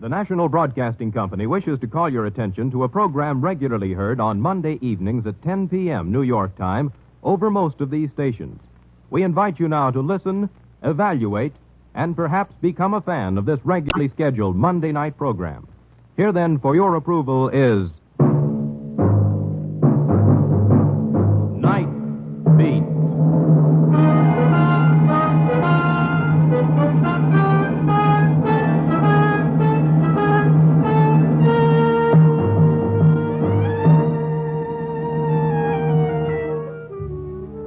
The National Broadcasting Company wishes to call your attention to a program regularly heard on Monday evenings at 10 p.m. New York time over most of these stations. We invite you now to listen, evaluate, and perhaps become a fan of this regularly scheduled Monday night program. Here then, for your approval, is Nightbeat.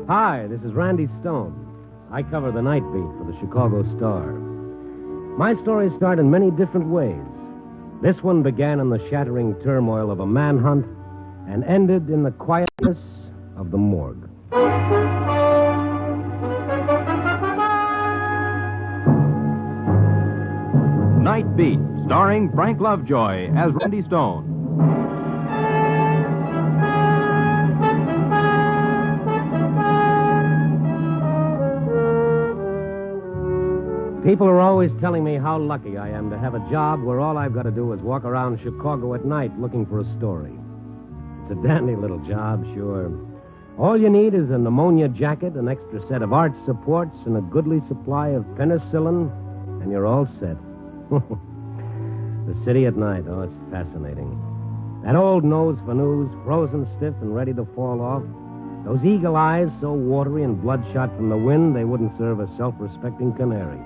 Hi, this is Randy Stone. I cover the Nightbeat for the Chicago Star. My stories start in many different ways. This one began in the shattering turmoil of a manhunt and ended in the quietness of the morgue. Nightbeat, starring Frank Lovejoy as Randy Stone. People are always telling me how lucky I am to have a job where all I've got to do is walk around Chicago at night looking for a story. It's a dandy little job, sure. All you need is a pneumonia jacket, an extra set of arch supports, and a goodly supply of penicillin, and you're all set. The city at night, oh, it's fascinating. That old nose for news, frozen stiff and ready to fall off. Those eagle eyes so watery and bloodshot from the wind they wouldn't serve a self-respecting canary.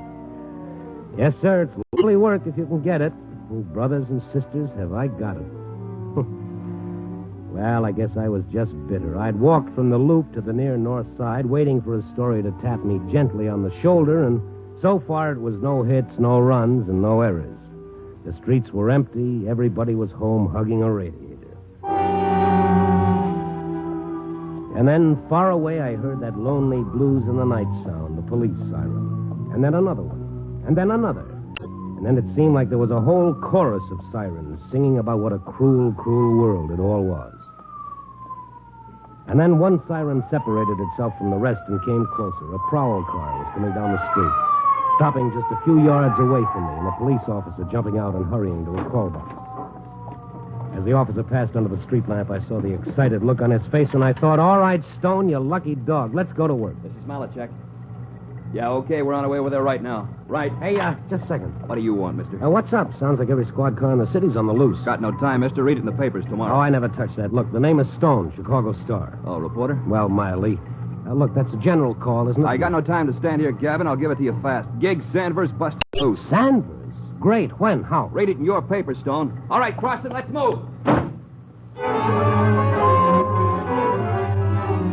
Yes, sir, it's lovely work if you can get it. Oh, brothers and sisters, have I got it. Well, I guess I was just bitter. I'd walked from the Loop to the near North Side, waiting for a story to tap me gently on the shoulder, and so far it was no hits, no runs, and no errors. The streets were empty. Everybody was home hugging a radiator. And then, far away, I heard that lonely blues in the night sound, the police siren. And then another one. And then another. And then it seemed like there was a whole chorus of sirens singing about what a cruel, cruel world it all was. And then one siren separated itself from the rest and came closer. A prowl car was coming down the street, stopping just a few yards away from me, and a police officer jumping out and hurrying to a call box. As the officer passed under the street lamp, I saw the excited look on his face, and I thought, all right, Stone, you lucky dog. Let's go to work. This is Malachek. Yeah, okay, we're on our way over there right now. Right. Hey, just a second. What do you want, mister? What's up? Sounds like every squad car in the city's on the loose. Got no time, mister. Read it in the papers tomorrow. Oh, I never touched that. Look, the name is Stone, Chicago Star. Oh, reporter? Well, mildly. Look, that's a general call, isn't it? I got no time to stand here, Gavin. I'll give it to you fast. Gig Sandvers busted loose. Sandvers? Great. When? How? Read it in your paper, Stone. All right, cross it. Let's move.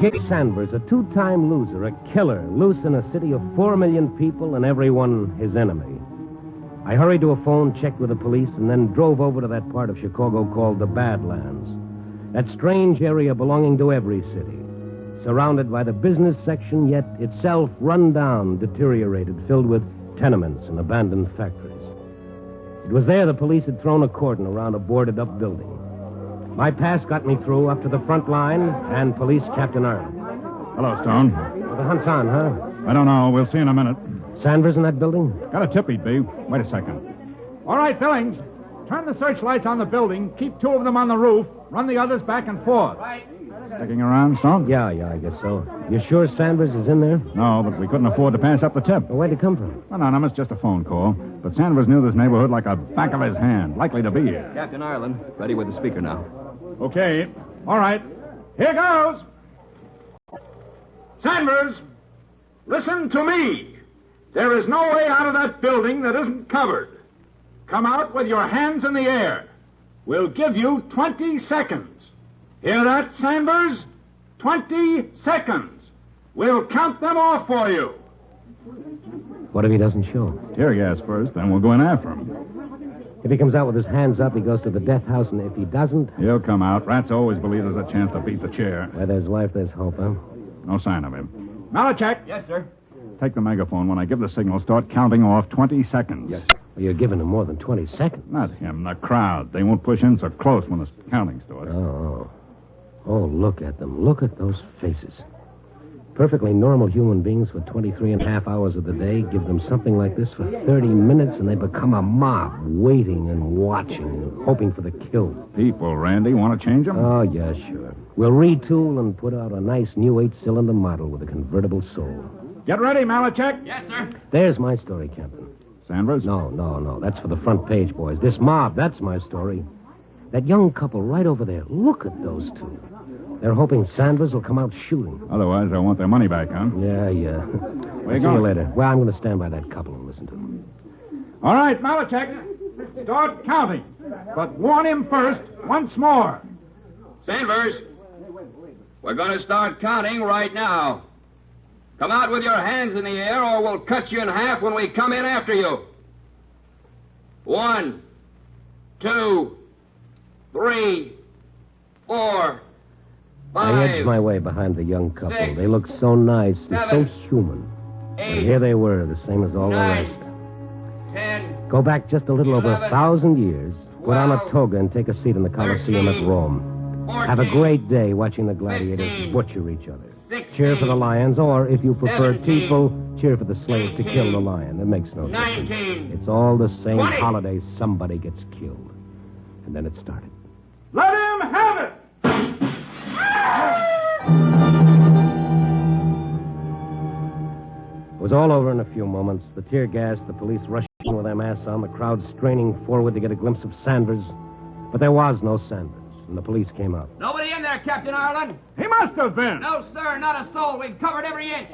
Gig Sandvers, a two-time loser, a killer, loose in a city of 4 million people and everyone his enemy. I hurried to a phone, checked with the police, and then drove over to that part of Chicago called the Badlands. That strange area belonging to every city. Surrounded by the business section, yet itself run down, deteriorated, filled with tenements and abandoned factories. It was there the police had thrown a cordon around a boarded-up building. My pass got me through up to the front line and police Captain Ireland. Hello, Stone. Well, the hunt's on, huh? I don't know. We'll see in a minute. Sandvers in that building? Got a tip he'd be. Wait a second. All right, Billings. Turn the searchlights on the building. Keep 2 of them on the roof. Run the others back and forth. Sticking around, Stone? Yeah, I guess so. You sure Sandvers is in there? No, but we couldn't afford to pass up the tip. Well, where'd it come from? Anonymous, just a phone call. But Sanders knew this neighborhood like a back of his hand. Likely to be here. Captain Ireland, ready with the speaker now. Okay. All right. Here goes. Sanders, listen to me. There is no way out of that building that isn't covered. Come out with your hands in the air. We'll give you 20 seconds. Hear that, Sanders? 20 seconds. We'll count them off for you. What if he doesn't show? Tear gas first, then we'll go in after him. If he comes out with his hands up, he goes to the death house, and if he doesn't... He'll come out. Rats always believe there's a chance to beat the chair. Where there's life, there's hope, huh? No sign of him. Malachek. Yes, sir. Take the megaphone. When I give the signal, start counting off 20 seconds. Yes, sir. Well, you're giving him more than 20 seconds. Not him, the crowd. They won't push in so close when the counting starts. Oh, look at them. Look at those faces. Perfectly normal human beings for 23 and a half hours of the day. Give them something like this for 30 minutes and they become a mob, waiting and watching and hoping for the kill. People, Randy, want to change them? Oh, yeah, sure. We'll retool and put out a nice new 8-cylinder model with a convertible soul. Get ready, Malachek. Yes, sir. There's my story, Captain. Sanders? No. That's for the front page, boys. This mob, that's my story. That young couple right over there. Look at those two. They're hoping Sanders will come out shooting. Otherwise, they'll want their money back, huh? Yeah. Where you See going? you later. Well, I'm going to stand by that couple and listen to them. All right, Malachek. Start counting. But warn him first, once more. Sanders, we're going to start counting right now. Come out with your hands in the air or we'll cut you in half when we come in after you. 1, 2, 3, 4, 5. I edged my way behind the young couple. 6, They looked so nice and 7, so human. 8, And here they were, the same as all the 9, rest. 10. Go back just a little over 11, 1,000 years, put on a 12, toga and take a seat in the Colosseum at 13, Rome. 14, Have a great day watching the gladiators 15, butcher each other. 16, Cheer for the lions, or if you prefer 17, people, cheer for the slaves to 18, kill the lion. It makes no difference. 19. It's all the same 20. holiday somebody gets killed. And then it started. Let him have it! It was all over in a few moments. The tear gas, the police rushing with their masks on, the crowd straining forward to get a glimpse of Sanders. But there was no Sanders, and the police came up. Nobody in there, Captain Ireland. He must have been. No, sir, not a soul. We've covered every inch.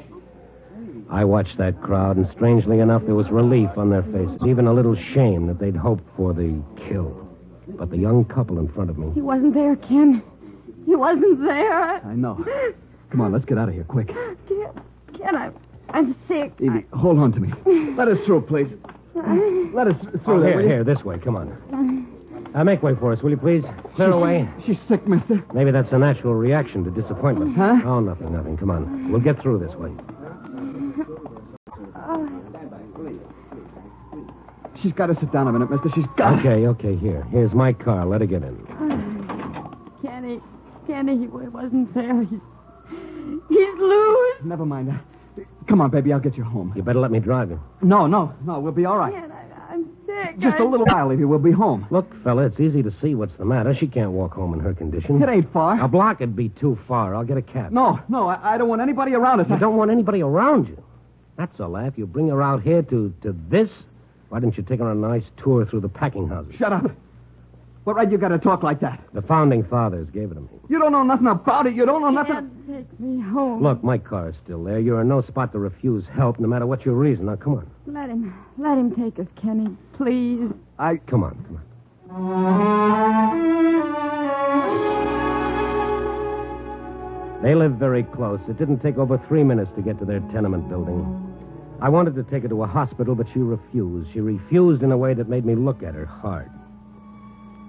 I watched that crowd, and strangely enough, there was relief on their faces, even a little shame that they'd hoped for the kill. But the young couple in front of me... He wasn't there, Ken. He wasn't there. I know. Come on, let's get out of here, quick. Ken, I'm sick. Evie, hold on to me. Let us through, please. Let us through there, will you? Here, this way, come on. Make way for us, will you please? Clear away. She's sick, mister. Maybe that's a natural reaction to disappointment. Huh? Oh, nothing. Come on. We'll get through this way. She's got to sit down a minute, mister. She's got Okay, here. Here's my car. Let her get in. Kenny, he wasn't there. He's loose. Never mind that. Come on, baby, I'll get you home. You better let me drive you. No, we'll be all right. Ken, I'm sick. Just a little while, Evie. We'll be home. Look, fella, it's easy to see what's the matter. She can't walk home in her condition. It ain't far. A block would be too far. I'll get a cab. No, I don't want anybody around us. You don't want anybody around you. That's a laugh. You bring her out here to this? Why didn't you take her on a nice tour through the packing houses? Shut up. What right you got to talk like that? The founding fathers gave it to me. You don't know nothing about it. You don't know nothing. Ken, take me home. Look, my car's still there. You're in no spot to refuse help, no matter what your reason. Now, come on. Let him take us, Kenny, please. Come on. They lived very close. It didn't take over 3 minutes to get to their tenement building. I wanted to take her to a hospital, but she refused. She refused in a way that made me look at her hard.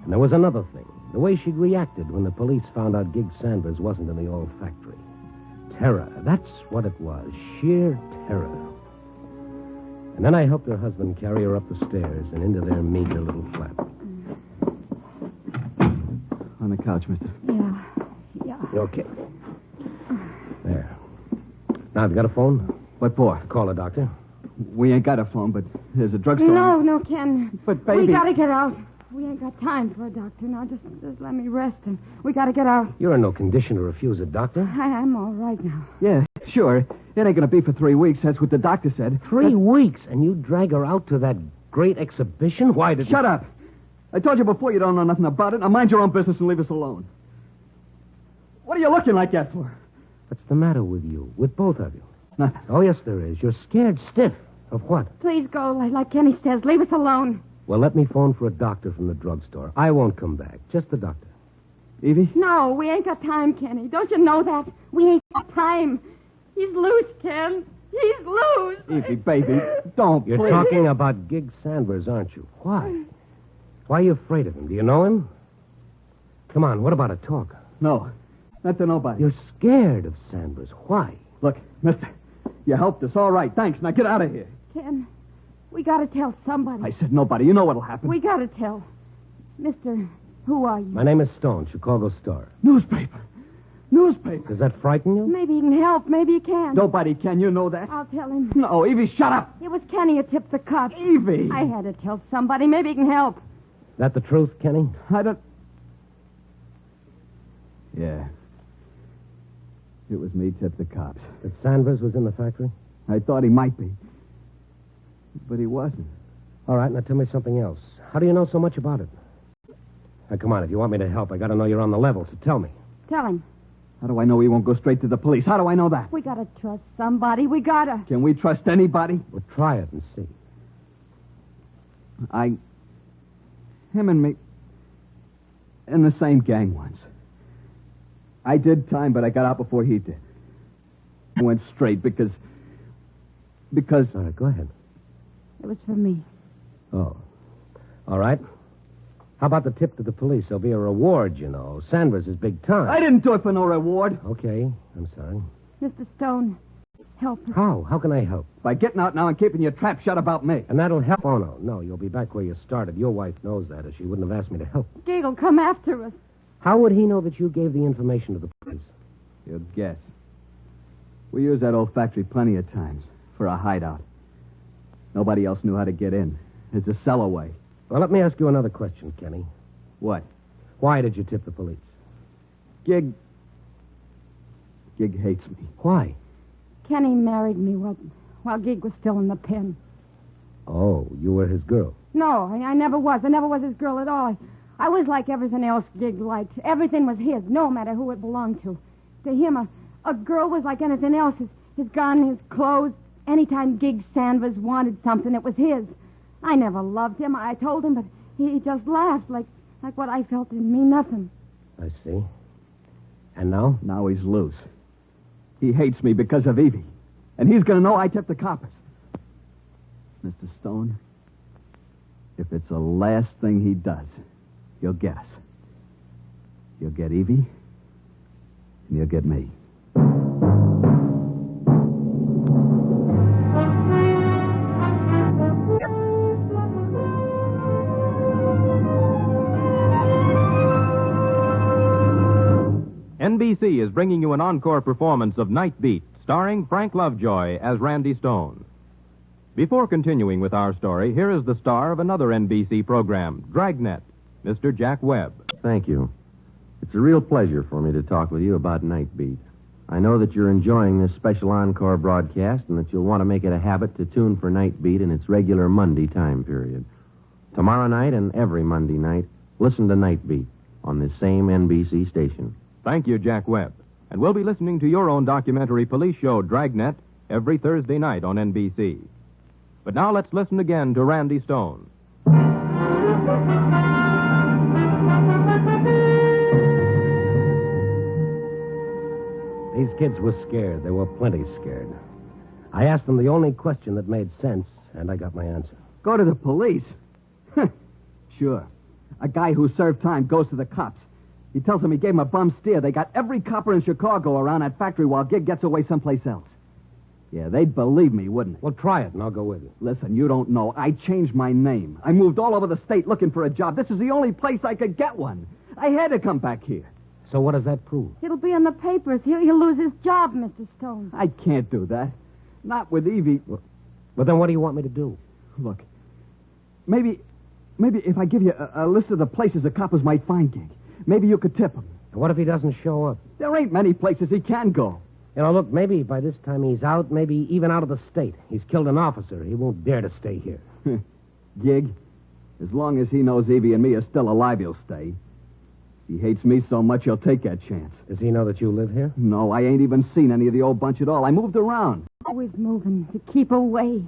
And there was another thing. The way she'd reacted when the police found out Gig Sanders wasn't in the old factory. Terror. That's what it was. Sheer terror. And then I helped her husband carry her up the stairs and into their meager little flat. On the couch, mister. Yeah. Okay. There. Now, have you got a phone? What for? Call a doctor. We ain't got a phone, but there's a drugstore. No, Ken. But, baby... We gotta get out. We ain't got time for a doctor. Now, just let me rest, and we gotta get out. You're in no condition to refuse a doctor. I'm all right now. Yeah, sure. It ain't gonna be for 3 weeks. That's what the doctor said. 3 weeks, and you drag her out to that great exhibition? Why did Shut up. I told you before you don't know nothing about it. Now mind your own business and leave us alone. What are you looking like that for? What's the matter with you? With both of you? Nothing. Oh, yes, there is. You're scared stiff. Of what? Please go, like Kenny says. Leave us alone. Well, let me phone for a doctor from the drugstore. I won't come back. Just the doctor. Evie? No, we ain't got time, Kenny. Don't you know that? We ain't got time. He's loose, Ken. He's loose. Evie, baby, don't, You're please. talking about Gig Sanders, aren't you? Why? Why are you afraid of him? Do you know him? Come on, what about a talk? No, not to nobody. You're scared of Sanders. Why? Look, mister, you helped us. All right, thanks. Now get out of here. Ken, we gotta tell somebody. I said nobody. You know what'll happen. We gotta tell. Mister, who are you? My name is Stone, Chicago Star. Newspaper. Newspaper. Does that frighten you? Maybe he can help. Maybe he can. Nobody can. You know that. I'll tell him. No, Evie, shut up. It was Kenny who tipped the cops. Evie. I had to tell somebody. Maybe he can help. That the truth, Kenny? I don't... Yeah. It was me tipped the cops. That Sanders was in the factory? I thought he might be. But he wasn't. All right, now tell me something else. How do you know so much about it? Now, come on, if you want me to help, I got to know you're on the level, so tell me. Tell him. How do I know he won't go straight to the police? How do I know that? We gotta trust somebody. We gotta. Can we trust anybody? Well, try it and see. Him and me... in the same gang once. I did time, but I got out before he did. I went straight because... All right, go ahead. It was for me. Oh. All right. How about the tip to the police? There'll be a reward, you know. Sanders is big time. I didn't do it for no reward. Okay, I'm sorry. Mr. Stone, help us. How? How can I help? By getting out now and keeping your trap shut about me. And that'll help? Oh, no. No, you'll be back where you started. Your wife knows that, or she wouldn't have asked me to help. Gig will come after us. How would he know that you gave the information to the police? You'll guess. We used that old factory plenty of times for a hideout. Nobody else knew how to get in. It's a cellar way. Well, let me ask you another question, Kenny. What? Why did you tip the police? Gig hates me. Why? Kenny married me while Gig was still in the pen. Oh, you were his girl. No, I never was. I never was his girl at all. I was like everything else Gig liked. Everything was his, no matter who it belonged to. To him, a girl was like anything else. His gun, his clothes. Anytime Gig Sanders wanted something, it was his. I never loved him. I told him, but he just laughed like what I felt didn't mean nothing. I see. And now? Now he's loose. He hates me because of Evie. And he's going to know I tipped the coppers. Mr. Stone, if it's the last thing he does, he'll get us. He'll get Evie, and he'll get me. NBC is bringing you an encore performance of Nightbeat, starring Frank Lovejoy as Randy Stone. Before continuing with our story, here is the star of another NBC program, Dragnet, Mr. Jack Webb. Thank you. It's a real pleasure for me to talk with you about Nightbeat. I know that you're enjoying this special encore broadcast and that you'll want to make it a habit to tune for Nightbeat in its regular Monday time period. Tomorrow night and every Monday night, listen to Nightbeat on this same NBC station. Thank you, Jack Webb. And we'll be listening to your own documentary police show, Dragnet, every Thursday night on NBC. But now let's listen again to Randy Stone. These kids were scared. They were plenty scared. I asked them the only question that made sense, and I got my answer. Go to the police? Sure. A guy who served time goes to the cops. He tells them he gave him a bum steer. They got every copper in Chicago around that factory while Gig gets away someplace else. Yeah, they'd believe me, wouldn't they? Well, try it, and I'll go with you. Listen, you don't know. I changed my name. I moved all over the state looking for a job. This is the only place I could get one. I had to come back here. So what does that prove? It'll be in the papers. He'll lose his job, Mr. Stone. I can't do that. Not with Evie. Well, then what do you want me to do? Look, maybe if I give you a list of the places the coppers might find Gig, maybe you could tip him. And what if he doesn't show up? There ain't many places he can go. You know, look, maybe by this time he's out, maybe even out of the state. He's killed an officer. He won't dare to stay here. Gig, as long as he knows Evie and me are still alive, he'll stay. He hates me so much he'll take that chance. Does he know that you live here? No, I ain't even seen any of the old bunch at all. I moved around. Always moving to keep away.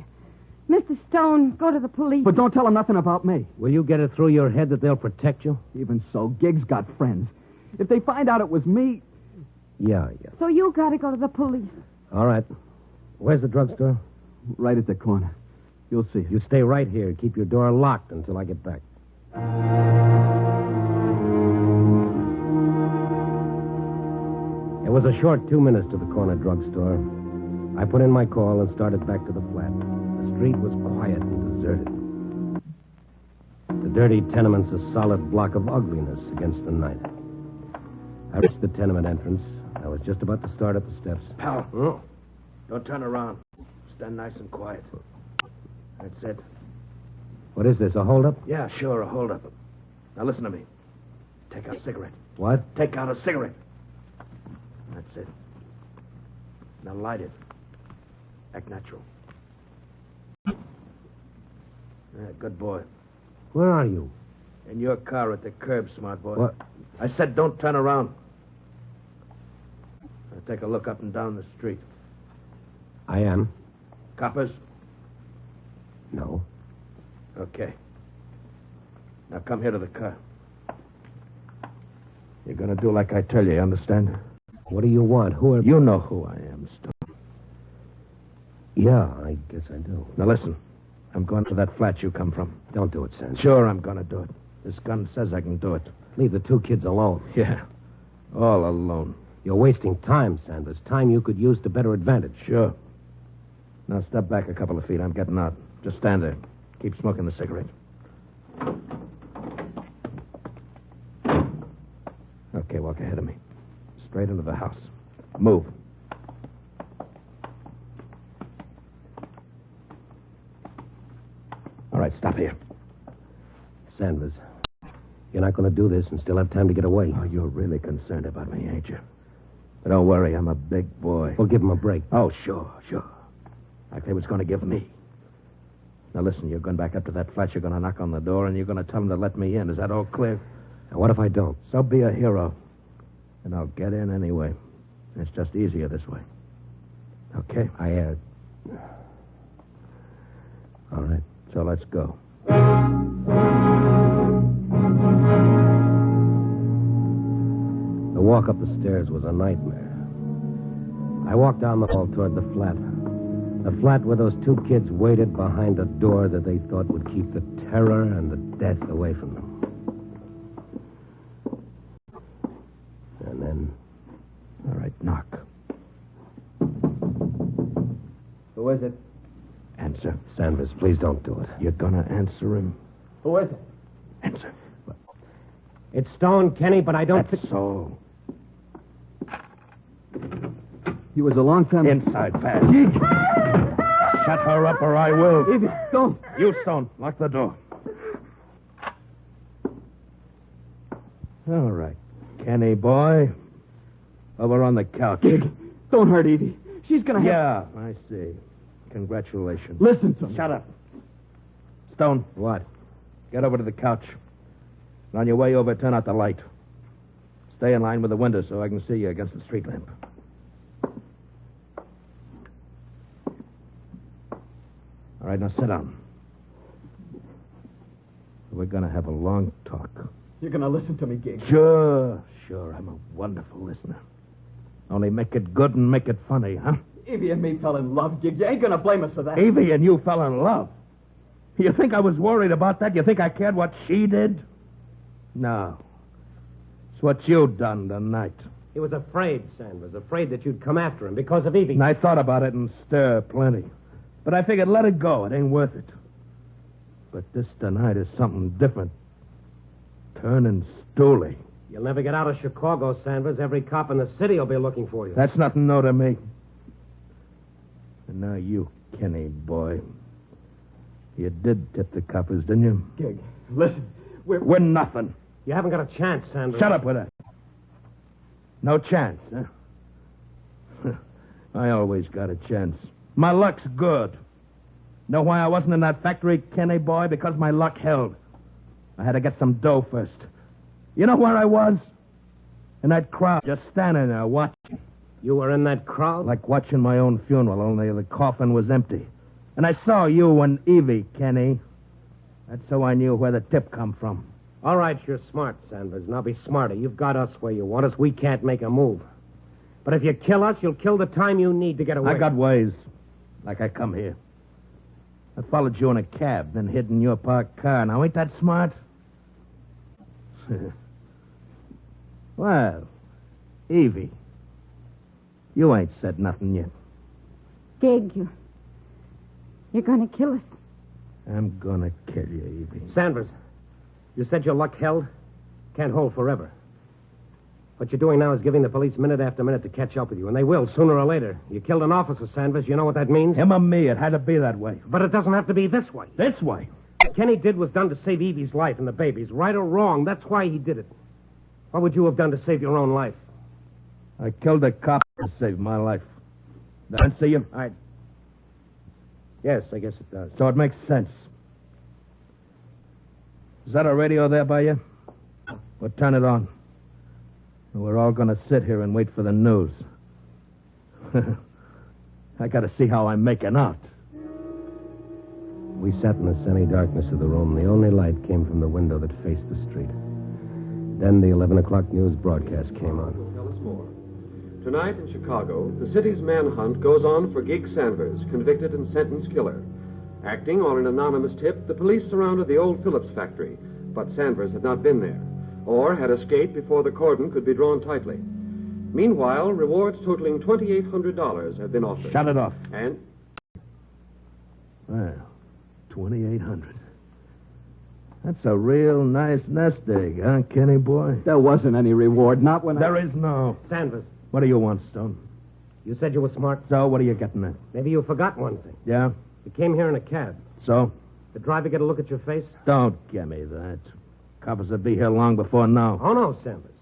Mr. Stone, go to the police. But don't tell him nothing about me. Will you get it through your head that they'll protect you? Even so, Gig's got friends. If they find out it was me... Yeah. So you gotta go to the police. All right. Where's the drugstore? Right at the corner. You'll see. You stay right here. Keep your door locked until I get back. It was a short 2 minutes to the corner drugstore. I put in my call and started back to the flat. The street was quiet and deserted. The dirty tenement's a solid block of ugliness against the night. I reached the tenement entrance. I I was just about to start up the steps. Pal, don't turn around. Stand nice and quiet. That's it. What is this, a holdup? Yeah, sure, a hold-up. Now listen to me. Take out a cigarette. What? Take out a cigarette. That's it. Now light it. Act natural. Yeah, good boy. Where are you? In your car at the curb, smart boy. What? I said don't turn around. Now take a look up and down the street. I am. Coppers? No. Okay. Now come here to the car. You're going to do like I tell you understand? What do you want? Who are... You know who I am, Stone. Yeah, I guess I do. Now listen. I'm going to that flat you come from. Don't do it, Sanders. Sure, I'm going to do it. This gun says I can do it. Leave the two kids alone. Yeah. All alone. You're wasting time, Sanders. Time you could use to better advantage. Sure. Now step back a couple of feet. I'm getting out. Just stand there. Keep smoking the cigarette. Okay, walk ahead of me. Straight into the house. Move. All right, stop here. Sanders, you're not going to do this and still have time to get away. Oh, you're really concerned about me, ain't you? But don't worry, I'm a big boy. Well, give him a break. Oh, sure. Like they was going to give me. Now, listen, you're going back up to that flat. You're going to knock on the door, and you're going to tell them to let me in. Is that all clear? Now, what if I don't? So be a hero. And I'll get in anyway. It's just easier this way. Okay? All right. So let's go. The walk up the stairs was a nightmare. I walked down the hall toward the flat. The flat where those two kids waited behind a door that they thought would keep the terror and the death away from them. And then... All right, knock. Who is it? Answer. Sanders, please don't do it. You're going to answer him. Who is it? Answer. It's Stone, Kenny, but I don't... That's so. He was a long time... Inside, fast. Shut her up or I will. Evie, don't. You, Stone, lock the door. All right. Kenny boy. Over on the couch. Gig, don't hurt Evie. She's going to have... Yeah, I see. Congratulations. Listen to me. Shut up. Stone. What? Get over to the couch. And on your way over, turn out the light. Stay in line with the window so I can see you against the street lamp. All right, now sit down. We're going to have a long talk. You're going to listen to me, Gig. Sure. I'm a wonderful listener. Only make it good and make it funny, huh? Evie and me fell in love, Gig. You ain't going to blame us for that. Evie and you fell in love. You think I was worried about that? You think I cared what she did? No. It's what you done tonight. He was afraid, Sanders, afraid that you'd come after him because of Evie. And I thought about it and stir plenty. But I figured let it go. It ain't worth it. But this tonight is something different. Turning stooly. You'll never get out of Chicago, Sanders. Every cop in the city will be looking for you. That's nothing new to me. And now you, Kenny boy. You did tip the coppers, didn't you? Gig, listen. We're nothing. You haven't got a chance, Sanders. Shut up with that. No chance, huh? I always got a chance. My luck's good. Know why I wasn't in that factory, Kenny boy? Because my luck held. I had to get some dough first. You know where I was? In that crowd, just standing there watching. You were in that crowd? Like watching my own funeral, only the coffin was empty. And I saw you and Evie, Kenny. That's how I knew where the tip come from. All right, you're smart, Sanders. Now be smarter. You've got us where you want us. We can't make a move. But if you kill us, you'll kill the time you need to get away. I got ways. Like I come here. I followed you in a cab, then hid in your parked car. Now, ain't that smart? Well, Evie, you ain't said nothing yet. Gig, you're going to kill us. I'm gonna kill you, Evie. Sanders, you said your luck held? Can't hold forever. What you're doing now is giving the police minute after minute to catch up with you, and they will sooner or later. You killed an officer, Sanders. You know what that means? Him or me, it had to be that way. But it doesn't have to be this way. This way? What Kenny did was done to save Evie's life and the baby's. Right or wrong, that's why he did it. What would you have done to save your own life? I killed a cop to save my life. That answer you? Yes, I guess it does. So it makes sense. Is that a radio there by you? Well, turn it on. We're all going to sit here and wait for the news. I got to see how I'm making out. We sat in the semi-darkness of the room. The only light came from the window that faced the street. Then the 11 o'clock news broadcast came on. Tell us more. Tonight in Chicago, the city's manhunt goes on for Gig Sanders, convicted and sentenced killer. Acting on an anonymous tip, the police surrounded the old Phillips factory, but Sanders had not been there, or had escaped before the cordon could be drawn tightly. Meanwhile, rewards totaling $2,800 have been offered. Shut it off. And? Well, $2,800. That's a real nice nest egg, huh, Kenny boy? There wasn't any reward, not when There is no. Sanders, What do you want, Stone? you said you were smart. So, what are you getting at? Maybe you forgot one thing. Yeah? You came here in a cab. So? The driver get a look at your face? Don't give me that. Coppers will be here long before now. Oh, no, Sanders.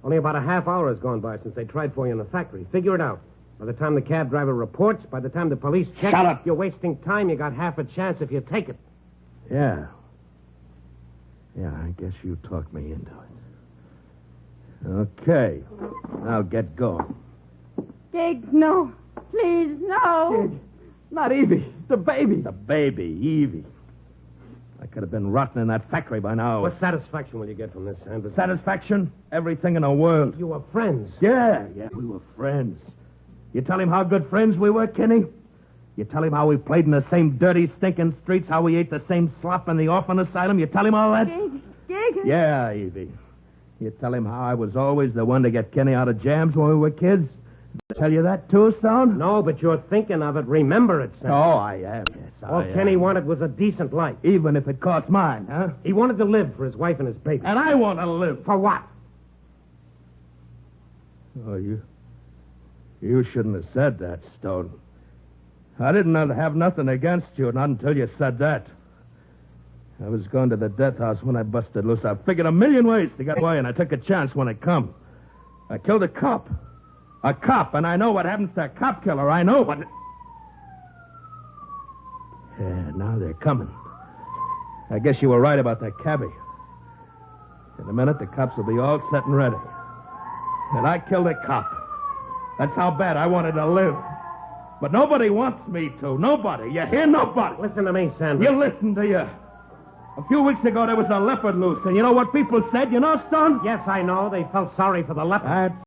Only about a half hour has gone by since they tried for you in the factory. Figure it out. By the time the cab driver reports, by the time the police check... Shut up! You're wasting time. You got half a chance if you take it. Yeah. Yeah, I guess you talked me into it. Okay. Now get going. Gig, no. Please, no. Gig. Not Evie. The baby. The baby, Evie. I could have been rotting in that factory by now. What satisfaction will you get from this, Sanders? Satisfaction? Everything in the world. You were friends. Yeah, we were friends. You tell him how good friends we were, Kenny? You tell him how we played in the same dirty, stinking streets, how we ate the same slop in the orphan asylum? You tell him all that? Gig. Yeah, Evie. You tell him how I was always the one to get Kenny out of jams when we were kids? Did I tell you that, too, Stone? No, but you're thinking of it. Remember it, Sanders. Oh, I am, yes. All Kenny wanted was a decent life. Even if it cost mine, huh? He wanted to live for his wife and his baby. And I want to live. For what? Oh, you shouldn't have said that, Stone. I didn't have nothing against you, not until you said that. I was going to the death house when I busted loose. I figured a million ways to get away, and I took a chance when it come. I killed a cop. A cop, and I know what happens to a cop killer. I know what... Yeah, now they're coming. I guess you were right about that cabbie. In a minute, the cops will be all set and ready. And I killed a cop. That's how bad I wanted to live. But nobody wants me to. Nobody. You hear? Nobody. Listen to me, Sanders. You listen to you. A few weeks ago, there was a leopard loose. And you know what people said? You know, Stone? Yes, I know. They felt sorry for the leopard. That's